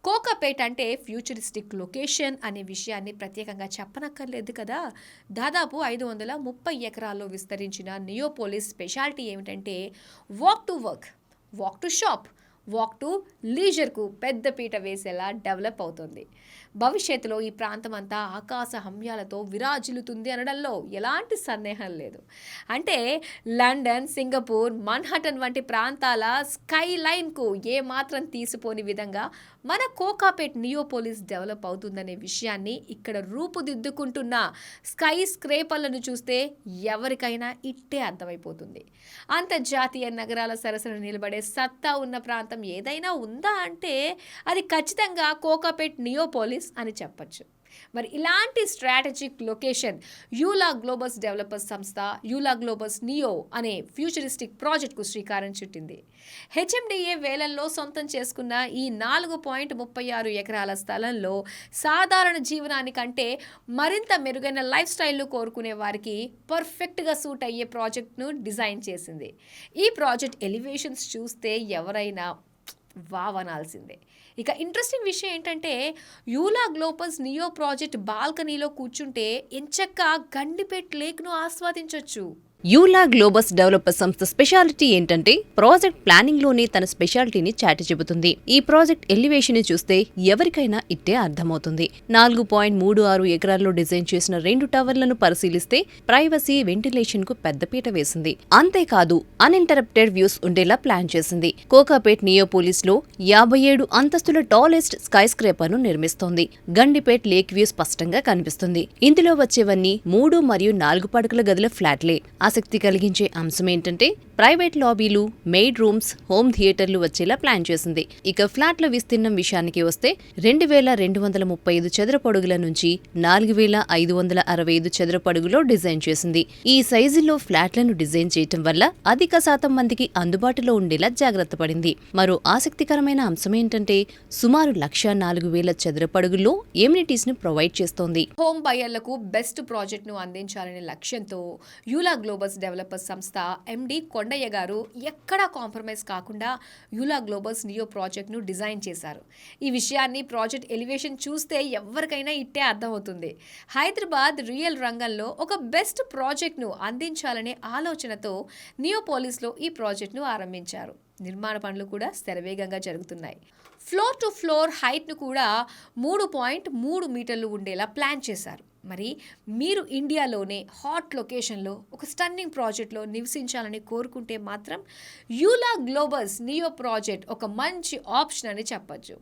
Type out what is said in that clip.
కోకాపేట్ అంటే futuristic location అనే విషయాన్ని ప్రత్యేకంగా చెప్పనక్కర్లేదు కదా. దాదాపు 530 ఎకరాల్లో విస్తరించిన నియోపోలిస్ స్పెషాలిటీ ఏమిటంటే walk to work, walk to shop, walk to లీజర్కు పెద్దపీట వేసేలా డెవలప్ అవుతుంది. భవిష్యత్తులో ఈ ప్రాంతం అంతా ఆకాశ హమ్యాలతో విరాజిల్లుతుంది అనడంలో ఎలాంటి సందేహం లేదు. అంటే లండన్, సింగపూర్, మన్హటన్ వంటి ప్రాంతాల స్కై లైన్కు ఏమాత్రం తీసిపోని విధంగా మన కోకాపేట్ నియోపోలిస్ డెవలప్ అవుతుందనే విషయాన్ని ఇక్కడ రూపుదిద్దుకుంటున్న స్కై స్క్రేపర్లను చూస్తే ఎవరికైనా ఇట్టే అర్థమైపోతుంది. అంతర్జాతీయ నగరాల సరసన నిలబడే సత్తా ఉన్న ప్రాంతం ఏదైనా ఉందా అంటే అది ఖచ్చితంగా కోకాపేట్ నియోపోలిస్ అని చెప్పొచ్చు. మరి ఇలాంటి స్ట్రాటజిక్ లొకేషన్ యూలా గ్లోబస్ డెవలపర్స్ సంస్థ యూలా గ్లోబస్ నియో అనే ఫ్యూచరిస్టిక్ ప్రాజెక్ట్కు శ్రీకారం చుట్టింది. హెచ్ఎండిఏ వేలంలో సొంతం చేసుకున్న ఈ 4.36 ఎకరాల స్థలంలో సాధారణ జీవనానికంటే మరింత మెరుగైన లైఫ్ స్టైల్ను కోరుకునే వారికి పర్ఫెక్ట్గా సూట్ అయ్యే ప్రాజెక్ట్ను డిజైన్ చేసింది. ఈ ప్రాజెక్ట్ ఎలివేషన్స్ చూస్తే ఎవరైనా వావ్ అనాల్సిందే. ఇక ఇంట్రెస్టింగ్ విషయం ఏంటంటే యూలా గ్లోబస్ నియో ప్రాజెక్ట్ బాల్కనీలో కూర్చుంటే ఎంచక్కా గండిపేట్ లేక్ను ఆస్వాదించవచ్చు. యూలా గ్లోబస్ డెవలపర్ సంస్థ స్పెషాలిటీ ఏంటంటే ప్రాజెక్ట్ ప్లానింగ్ లోనే తన స్పెషాలిటీని చాటి చెబుతుంది. ఈ ప్రాజెక్ట్ ఎలివేషన్ ని చూస్తే ఎవరికైనా ఇట్టే అర్థమవుతుంది. 4.36 ఎకరాల్లో డిజైన్ చేసిన 2 టవర్లను పరిశీలిస్తే ప్రైవసీ, వెంటిలేషన్ కు పెద్దపీట వేసింది. అంతేకాదు అన్ఇంటరప్టెడ్ వ్యూస్ ఉండేలా ప్లాన్ చేసింది. కోకాపేట్ నియోపోలిస్ లో 57 అంతస్తుల టాలెస్ట్ స్కై స్క్రేపర్ ను నిర్మిస్తోంది. గండిపేట్ లేక్ వ్యూ స్పష్టంగా కనిపిస్తుంది. ఇందులో వచ్చేవన్నీ 3 మరియు 4 పడకల గదుల ఫ్లాట్లే. ఆసక్తి కలిగించే అంశమేంటంటే ప్రైవేట్ లాబీలు, మెయిడ్ రూమ్స్, హోమ్ థియేటర్లు వచ్చేలా ప్లాన్ చేసింది. ఇక ఫ్లాట్ల విస్తీర్ణం విషయానికి వస్తే 2235 చదరపడుగుల నుంచి 4565 చదరపడుగులో డిజైన్ చేసింది. ఈ సైజుల్లో ఫ్లాట్లను డిజైన్ చేయటం వల్ల అధిక శాతం మందికి అందుబాటులో ఉండేలా జాగ్రత్త పడింది. మరో ఆసక్తికరమైన అంశమేంటంటే సుమారు 104,000 చదరపడుగుల్లో ఎమ్యూనిటీస్ ను ప్రొవైడ్ చేస్తోంది. హోమ్ బయర్లకు బెస్ట్ ప్రాజెక్ట్ ను అందించాలనే లక్ష్యంతో యూలా గ్లోబస్ డెవలపర్స్ సంస్థ ఎండి కొండయ్య గారు ఎక్కడా కాంప్రమైజ్ కాకుండా యూలా గ్లోబస్ నియో ప్రాజెక్ట్ను డిజైన్ చేశారు. ఈ విషయాన్ని ప్రాజెక్ట్ ఎలివేషన్ చూస్తే ఎవరికైనా ఇట్టే అర్థమవుతుంది. హైదరాబాద్ రియల్ రంగంలో ఒక బెస్ట్ ప్రాజెక్ట్ను అందించాలనే ఆలోచనతో నియోపోలిస్లో ఈ ప్రాజెక్ట్ను ఆరంభించారు. నిర్మాణ పనులు కూడా శరవేగంగా జరుగుతున్నాయి. ఫ్లోర్ టు ఫ్లోర్ హైట్ను కూడా 3.3 మీటర్లు ఉండేలా ప్లాన్ చేశారు. మరి మీరు ఇండియాలోనే హాట్ లొకేషన్లో ఒక స్టన్నింగ్ ప్రాజెక్ట్లో నివసించాలని కోరుకుంటే మాత్రం యూలా గ్లోబస్ నియో ప్రాజెక్ట్ ఒక మంచి ఆప్షన్ అని చెప్పొచ్చు.